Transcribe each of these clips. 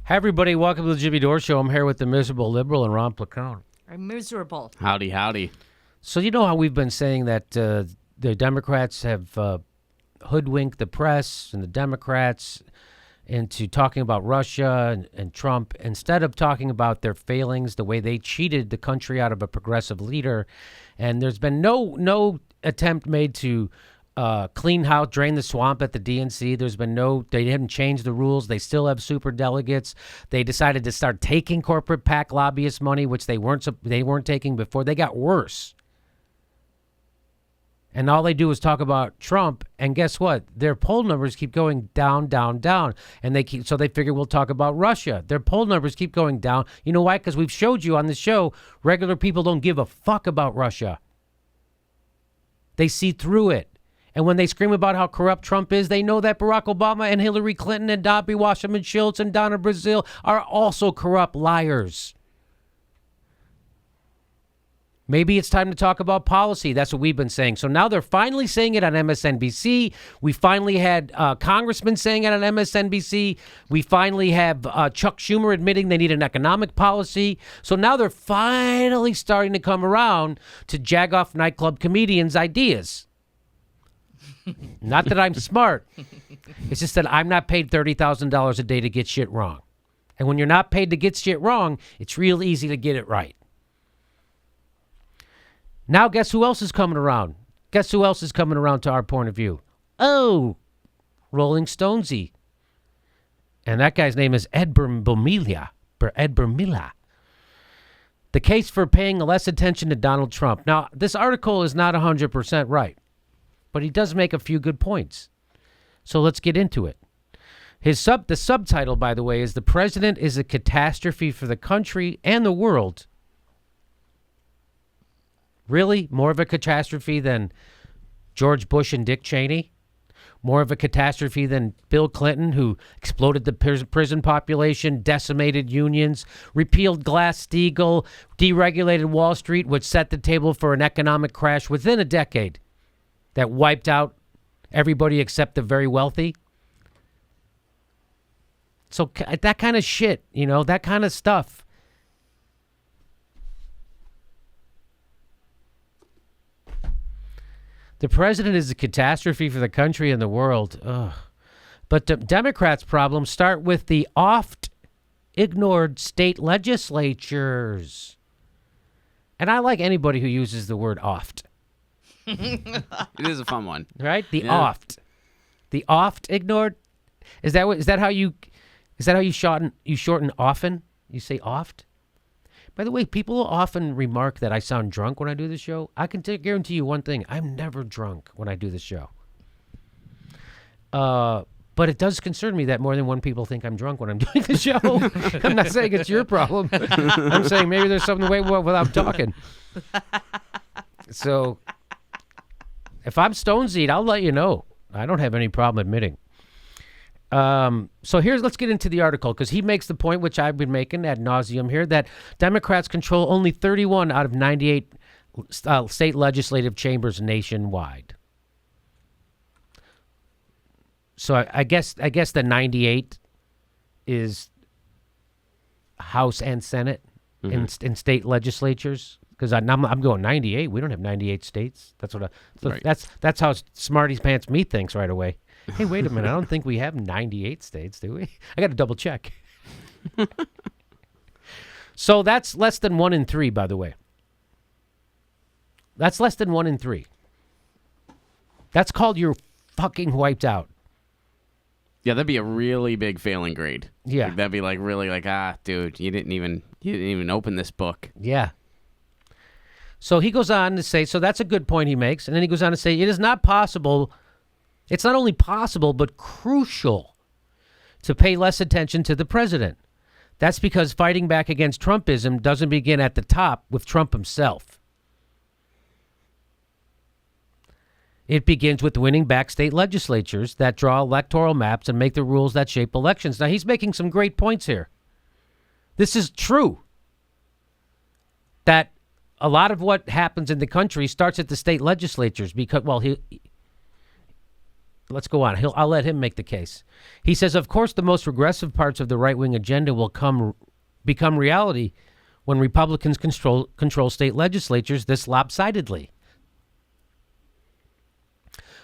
Hi, everybody. Welcome to the Jimmy Dore Show. I'm here with the miserable liberal and Ron Placone. I'm miserable. Howdy, howdy. So you know how we've been saying that the Democrats have hoodwinked the press and the Democrats into talking about Russia and Trump instead of talking about their failings, the way they cheated the country out of a progressive leader. And there's been no attempt made to clean house, drain the swamp at the DNC. There's been they haven't changed the rules. They still have super delegates. They decided to start taking corporate PAC lobbyist money, which they weren't taking before. They got worse. And all they do is talk about Trump. And guess what? Their poll numbers keep going down, down, down. And they figure we'll talk about Russia. Their poll numbers keep going down. You know why? Because we've showed you on the show, regular people don't give a fuck about Russia. They see through it. And when they scream about how corrupt Trump is, they know that Barack Obama and Hillary Clinton and Dobby Wasserman Schultz and Donna Brazile are also corrupt liars. Maybe it's time to talk about policy. That's what we've been saying. So now they're finally saying it on MSNBC. We finally had congressmen saying it on MSNBC. We finally have Chuck Schumer admitting they need an economic policy. So now they're finally starting to come around to jag-off nightclub comedians' ideas. Not that I'm smart. It's just that I'm not paid $30,000 a day to get shit wrong. And when you're not paid to get shit wrong, it's real easy to get it right. Now, guess who else is coming around? Guess who else is coming around to our point of view? Oh, Rolling Stonesy. And that guy's name is Ed Bermilla. The case for paying less attention to Donald Trump. Now, this article is not 100% right, but he does make a few good points. So let's get into it. The subtitle, by the way, is "The President is a Catastrophe for the Country and the World." Really? More of a catastrophe than George Bush and Dick Cheney? More of a catastrophe than Bill Clinton, who exploded the prison population, decimated unions, repealed Glass-Steagall, deregulated Wall Street, which set the table for an economic crash within a decade that wiped out everybody except the very wealthy? So that kind of shit, that kind of stuff. The president is a catastrophe for the country and the world. Ugh. But the Democrats' problems start with the oft-ignored state legislatures. And I like anybody who uses the word oft. It is a fun one. Right? The oft ignored. Is that how you shorten often? You say oft? By the way, people often remark that I sound drunk when I do the show. I can guarantee you one thing. I'm never drunk when I do the show. But it does concern me that more than one people think I'm drunk when I'm doing the show. I'm not saying it's your problem. I'm saying maybe there's something way more without talking. So if I'm stone-seed, I'll let you know. I don't have any problem admitting. So let's get into the article, because he makes the point, which I've been making ad nauseum here, that Democrats control only 31 out of 98 state legislative chambers nationwide. So I guess the 98 is House and Senate in state legislatures. Because I'm going 98. We don't have 98 states. That's right. That's how Smarty Pants Me thinks right away. Hey, wait a minute. I don't think we have 98 states, do we? I got to double check. So that's less than 1 in 3, by the way. That's less than 1 in 3. That's called you're fucking wiped out. Yeah, that'd be a really big failing grade. Yeah. That'd be dude, you didn't even open this book. Yeah. So he goes on to say, so that's a good point he makes. And then he goes on to say, it is not possible. It's not only possible, but crucial to pay less attention to the president. That's because fighting back against Trumpism doesn't begin at the top with Trump himself. It begins with winning back state legislatures that draw electoral maps and make the rules that shape elections. Now, he's making some great points here. This is true. That a lot of what happens in the country starts at the state legislatures because, let's go on. I'll let him make the case. He says, of course, the most regressive parts of the right-wing agenda will become reality when Republicans control state legislatures this lopsidedly.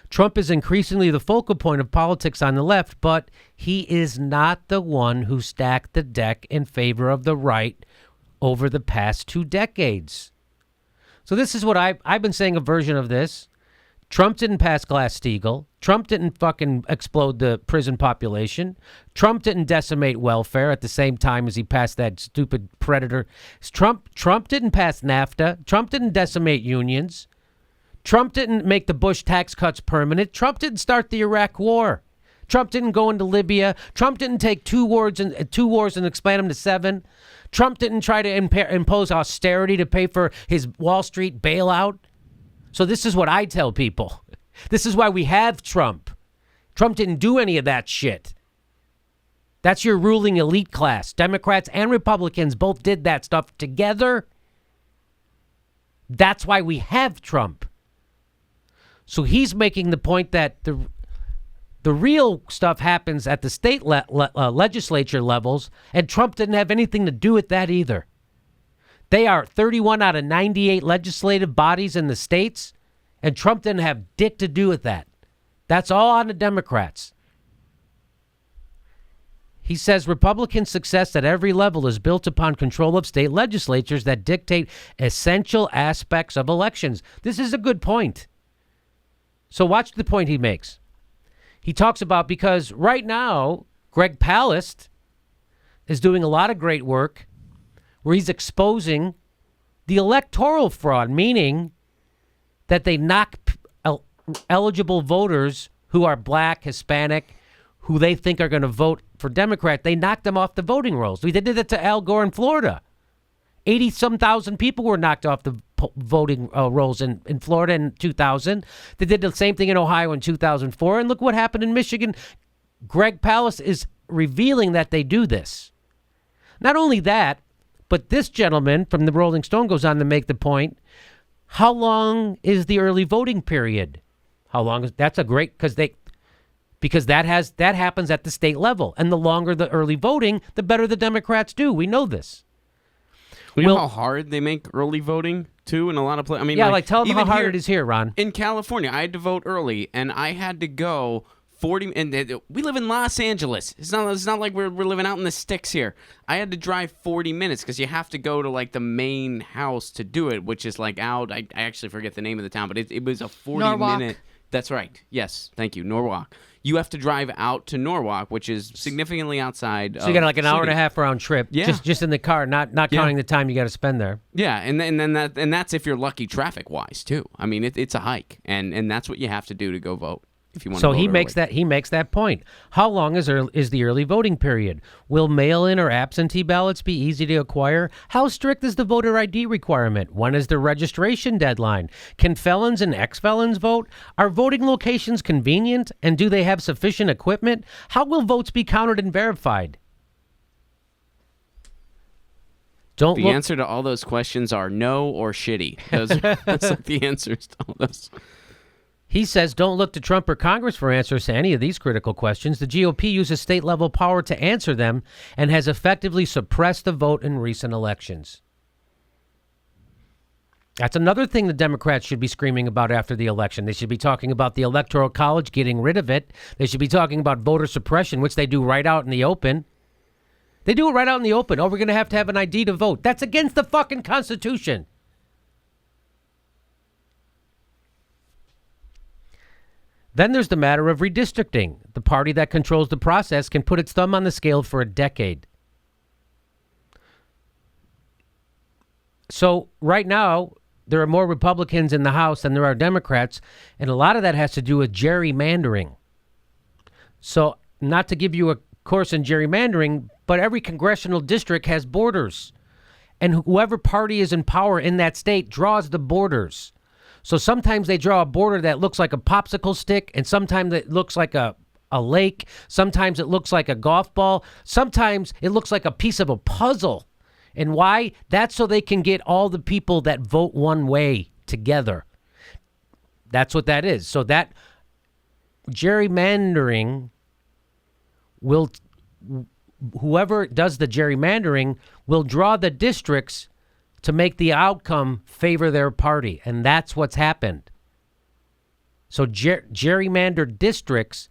Trump is increasingly the focal point of politics on the left, but he is not the one who stacked the deck in favor of the right over the past 2 decades. So this is what I've been saying, a version of this. Trump didn't pass Glass-Steagall. Trump didn't fucking explode the prison population. Trump didn't decimate welfare at the same time as he passed that stupid predator. Trump didn't pass NAFTA. Trump didn't decimate unions. Trump didn't make the Bush tax cuts permanent. Trump didn't start the Iraq War. Trump didn't go into Libya. Trump didn't take 2 wars and expand them to 7. Trump didn't try to impose austerity to pay for his Wall Street bailout. So this is what I tell people. This is why we have Trump. Trump didn't do any of that shit. That's your ruling elite class. Democrats and Republicans both did that stuff together. That's why we have Trump. So he's making the point that the real stuff happens at the state legislature levels, and Trump didn't have anything to do with that either. They are 31 out of 98 legislative bodies in the states, and Trump didn't have dick to do with that. That's all on the Democrats. He says Republican success at every level is built upon control of state legislatures that dictate essential aspects of elections. This is a good point. So watch the point he makes. He talks about, because right now, Greg Palast is doing a lot of great work where he's exposing the electoral fraud, meaning that they knock eligible voters who are black, Hispanic, who they think are going to vote for Democrat. They knock them off the voting rolls. They did it to Al Gore in Florida. 80-some thousand people were knocked off the voting rolls in Florida in 2000. They did the same thing in Ohio in 2004. And look what happened in Michigan. Greg Palast is revealing that they do this. Not only that, but this gentleman from the Rolling Stone goes on to make the point, how long is the early voting period? How long is that's a great because that happens at the state level, and the longer the early voting, the better the Democrats do. We know this. You know how hard they make early voting too in a lot of places. I mean, yeah, tell them how hard it is here, Ron. In California, I had to vote early, and I had to go 40. And we live in Los Angeles. It's not like we're living out in the sticks here. I had to drive 40 minutes because you have to go to like the main house to do it, which is like out. I actually forget the name of the town, but it was a 40-minute. That's right. Yes, thank you, Norwalk. You have to drive out to Norwalk, which is significantly outside. So you got like an hour and a half round trip, just in the car, not counting the time you got to spend there. Yeah, and that's if you're lucky traffic wise too. I mean, it's a hike, and that's what you have to do to go vote if you want. So to vote he makes that point. How long is the early voting period? Will mail-in or absentee ballots be easy to acquire? How strict is the voter ID requirement? When is the registration deadline? Can felons and ex-felons vote? Are voting locations convenient, and do they have sufficient equipment? How will votes be counted and verified? The answer to all those questions are no or shitty. That's like the answers to all those. He says, don't look to Trump or Congress for answers to any of these critical questions. The GOP uses state-level power to answer them and has effectively suppressed the vote in recent elections. That's another thing the Democrats should be screaming about after the election. They should be talking about the Electoral College, getting rid of it. They should be talking about voter suppression, which they do right out in the open. They do it right out in the open. Oh, we're going to have an ID to vote. That's against the fucking Constitution. Then there's the matter of redistricting. The party that controls the process can put its thumb on the scale for a decade. So right now, there are more Republicans in the House than there are Democrats, and a lot of that has to do with gerrymandering. So not to give you a course in gerrymandering, but every congressional district has borders, and whoever party is in power in that state draws the borders. So sometimes they draw a border that looks like a popsicle stick, and sometimes it looks like a lake. Sometimes it looks like a golf ball. Sometimes it looks like a piece of a puzzle. And why? That's so they can get all the people that vote one way together. That's what that is. So that gerrymandering will, whoever does the gerrymandering will draw the districts to make the outcome favor their party. And that's what's happened. So gerrymandered districts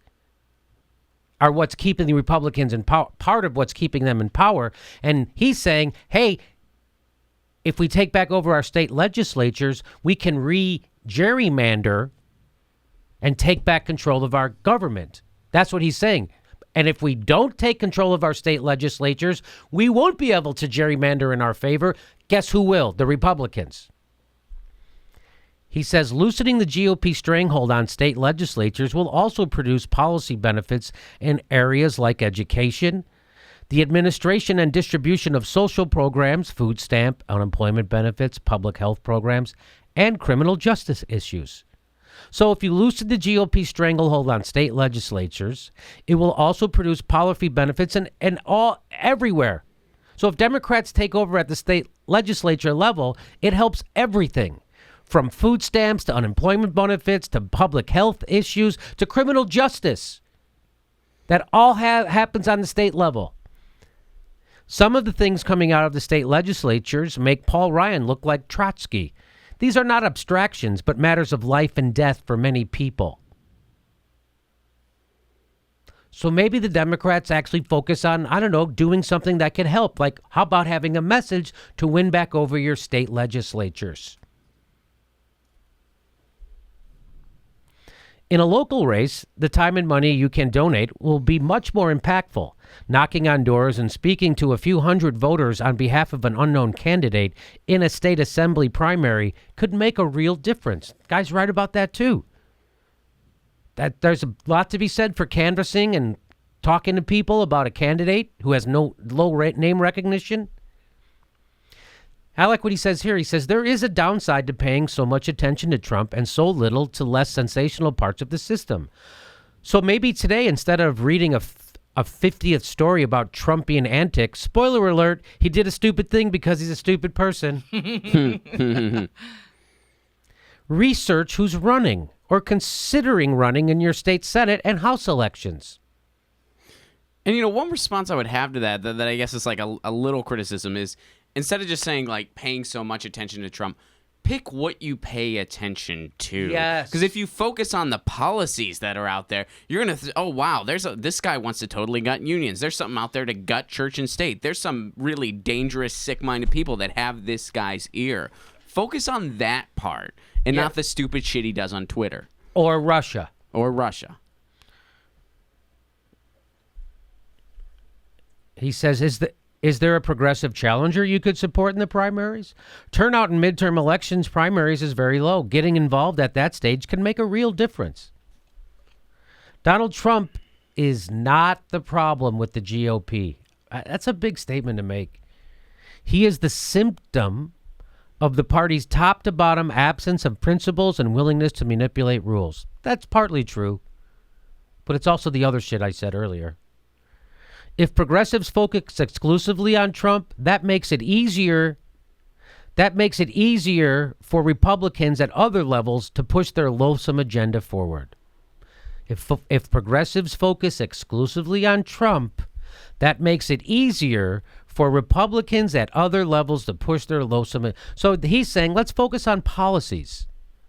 are what's keeping the Republicans in power, part of what's keeping them in power. And he's saying, hey, if we take back over our state legislatures, we can gerrymander and take back control of our government. That's what he's saying. And if we don't take control of our state legislatures, we won't be able to gerrymander in our favor. Guess who will? The Republicans. He says loosening the GOP stranglehold on state legislatures will also produce policy benefits in areas like education, the administration and distribution of social programs, food stamp, unemployment benefits, public health programs, and criminal justice issues. So if you loosen the GOP stranglehold on state legislatures, it will also produce policy benefits everywhere. So if Democrats take over at the state legislature level, it helps everything, from food stamps to unemployment benefits to public health issues to criminal justice. That all happens on the state level. Some of the things coming out of the state legislatures make Paul Ryan look like Trotsky. These are not abstractions, but matters of life and death for many people. So maybe the Democrats actually focus on, doing something that could help. Like, how about having a message to win back over your state legislatures? In a local race, the time and money you can donate will be much more impactful. Knocking on doors and speaking to a few hundred voters on behalf of an unknown candidate in a state assembly primary could make a real difference. Guy's right about that too. That there's a lot to be said for canvassing and talking to people about a candidate who has no name recognition. I like what he says here. He says there is a downside to paying so much attention to Trump and so little to less sensational parts of the system. So maybe today, instead of reading a 50th story about Trumpian antics, spoiler alert, he did a stupid thing because he's a stupid person. Research who's running or considering running in your state Senate and House elections. And, one response I would have to that I guess is like a little criticism is, instead of just saying, like, paying so much attention to Trump, pick what you pay attention to. Yes. Because if you focus on the policies that are out there, you're going to, oh, wow, this guy wants to totally gut unions. There's something out there to gut church and state. There's some really dangerous, sick-minded people that have this guy's ear. Focus on that part and not the stupid shit he does on Twitter. Or Russia. He says, Is there a progressive challenger you could support in the primaries? Turnout in midterm elections primaries is very low. Getting involved at that stage can make a real difference. Donald Trump is not the problem with the GOP. That's a big statement to make. He is the symptom of the party's top-to-bottom absence of principles and willingness to manipulate rules. That's partly true, but it's also the other shit I said earlier. If progressives focus exclusively on Trump, that makes it easier for Republicans at other levels to push their loathsome agenda forward. If progressives focus exclusively on Trump, that makes it easier for Republicans at other levels to push their loathsome. So he's saying, let's focus on policies.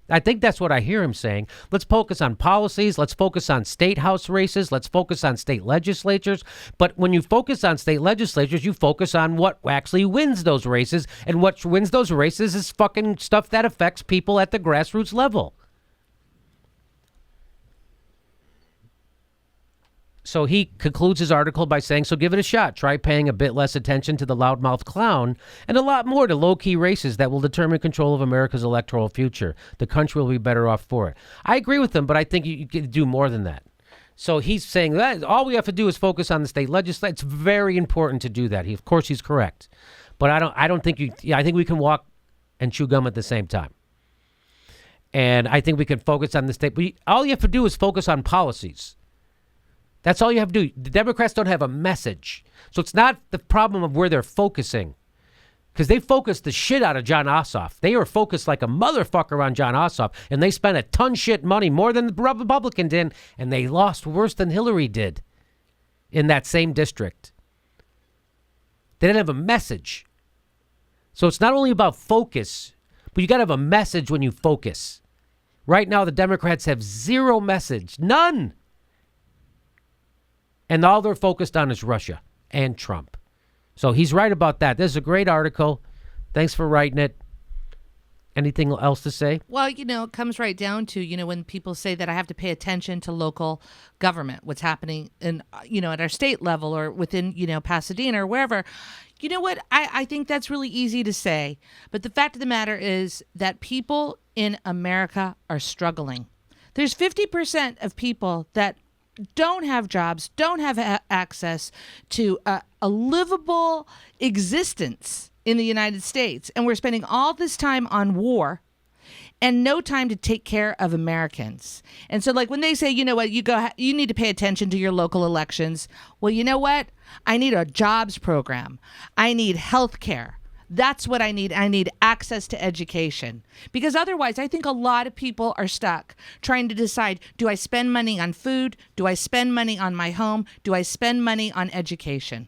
I think that's what I hear him saying. Let's focus on policies. Let's focus on state house races. Let's focus on state legislatures. But when you focus on state legislatures, you focus on what actually wins those races. And what wins those races is fucking stuff that affects people at the grassroots level. So he concludes his article by saying, so give it a shot. Try paying a bit less attention to the loudmouth clown and a lot more to low-key races that will determine control of America's electoral future. The country will be better off for it. I agree with him, but I think you could do more than that. So he's saying that all we have to do is focus on the state legislature. It's very important to do that. Of course, he's correct. But I don't think I think we can walk and chew gum at the same time. And I think we can focus on the state. But all you have to do is focus on policies. That's all you have to do. The Democrats don't have a message. So it's not the problem of where they're focusing. because they focused the shit out of John Ossoff. They were focused like a motherfucker on John Ossoff, and they spent a ton shit money, more than the Republican did, and they lost worse than Hillary did in that same district. They didn't have a message. So it's not only about focus, but you got to have a message when you focus. Right now, the Democrats have zero message, none. And all they're focused on is Russia and Trump. So he's right about that. This is a great article. Thanks for writing it. Anything else to say? Well, it comes right down to, when people say that I have to pay attention to local government, what's happening in, at our state level or within, Pasadena or wherever. You know what? I think that's really easy to say. But the fact of the matter is that people in America are struggling. There's 50% of people that don't have jobs, don't have access to a livable existence in the United States. And we're spending all this time on war and no time to take care of Americans. And so, when they say, you need to pay attention to your local elections. Well, you know what? I need a jobs program. I need health care. That's what I need. I need access to education. Because otherwise, I think a lot of people are stuck trying to decide, do I spend money on food? Do I spend money on my home? Do I spend money on education?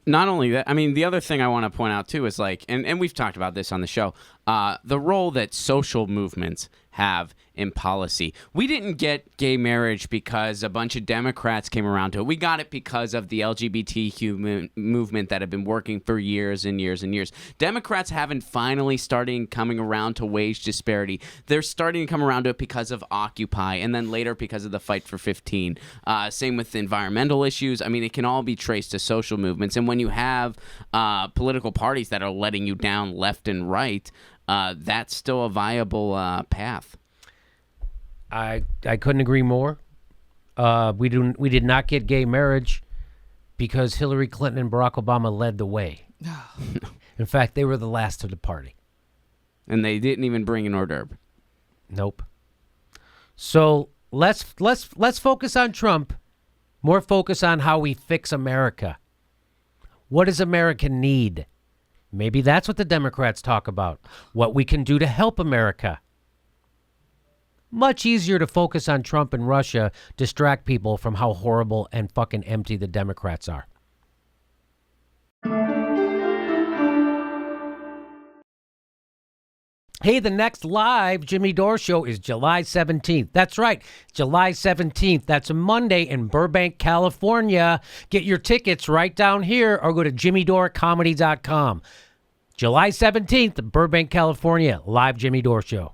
Not only that, the other thing I want to point out, too, is and we've talked about this on the show, the role that social movements have in policy. We didn't get gay marriage because a bunch of Democrats came around to it. We got it because of the LGBT movement that had been working for years and years and years. Democrats haven't finally started coming around to wage disparity. They're starting to come around to it because of Occupy, and then later because of the Fight for 15. Same with environmental issues. It can all be traced to social movements. And when you have political parties that are letting you down left and right, that's still a viable path. I couldn't agree more. We did not get gay marriage because Hillary Clinton and Barack Obama led the way. In fact, they were the last to the party. And they didn't even bring an hors d'oeuvre. Nope. So let's focus on Trump. More focus on how we fix America. What does America need? Maybe that's what the Democrats talk about. What we can do to help America. Much easier to focus on Trump and Russia, distract people from how horrible and fucking empty the Democrats are. Hey, the next live Jimmy Dore show is July 17th. That's right, July 17th. That's a Monday in Burbank, California. Get your tickets right down here or go to jimmydorecomedy.com. July 17th, Burbank, California, live Jimmy Dore show.